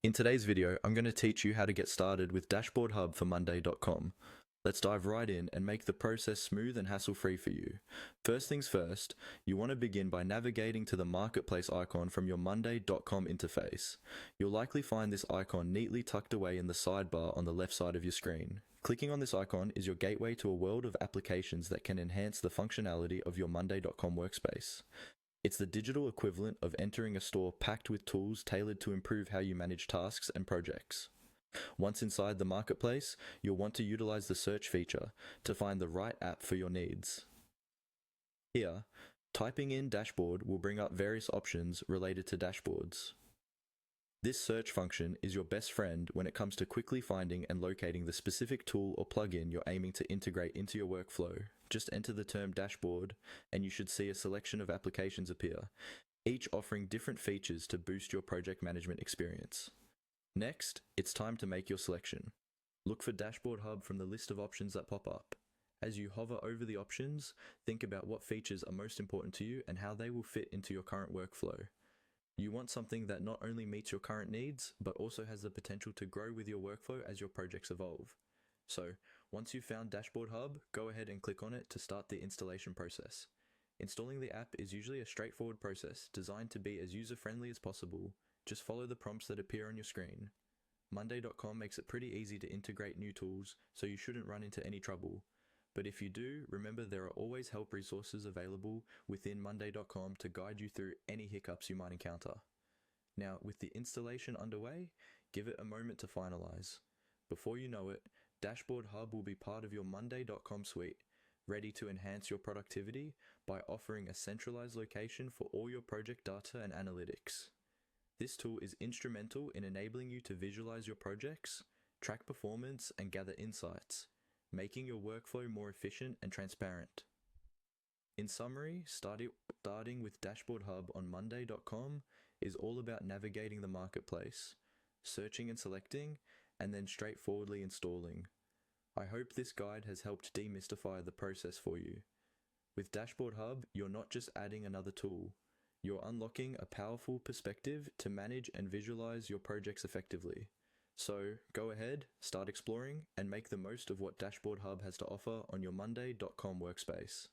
In today's video, I'm going to teach you how to get started with Dashboard Hub for Monday.com. Let's dive right in and make the process smooth and hassle-free for you. First things first, you want to begin by navigating to the Marketplace icon from your Monday.com interface. You'll likely find this icon neatly tucked away in the sidebar on the left side of your screen. Clicking on this icon is your gateway to a world of applications that can enhance the functionality of your Monday.com workspace. It's the digital equivalent of entering a store packed with tools tailored to improve how you manage tasks and projects. Once inside the marketplace, you'll want to utilize the search feature to find the right app for your needs. Here, typing in dashboard will bring up various options related to dashboards. This search function is your best friend when it comes to quickly finding and locating the specific tool or plugin you're aiming to integrate into your workflow. Just enter the term dashboard and you should see a selection of applications appear, each offering different features to boost your project management experience. Next, it's time to make your selection. Look for Dashboard Hub from the list of options that pop up. As you hover over the options, think about what features are most important to you and how they will fit into your current workflow. You want something that not only meets your current needs, but also has the potential to grow with your workflow as your projects evolve. So, once you've found Dashboard Hub, go ahead and click on it to start the installation process. Installing the app is usually a straightforward process designed to be as user-friendly as possible. Just follow the prompts that appear on your screen. Monday.com makes it pretty easy to integrate new tools, so you shouldn't run into any trouble. But if you do, remember there are always help resources available within Monday.com to guide you through any hiccups you might encounter. Now, with the installation underway, give it a moment to finalize. Before you know it, Dashboard Hub will be part of your Monday.com suite, ready to enhance your productivity by offering a centralized location for all your project data and analytics. This tool is instrumental in enabling you to visualize your projects, track performance, and gather insights, making your workflow more efficient and transparent. In summary, starting with Dashboard Hub on Monday.com is all about navigating the marketplace, searching and selecting, and then straightforwardly installing. I hope this guide has helped demystify the process for you. With Dashboard Hub, you're not just adding another tool, you're unlocking a powerful perspective to manage and visualize your projects effectively. So go ahead, start exploring, and make the most of what Dashboard Hub has to offer on your Monday.com workspace.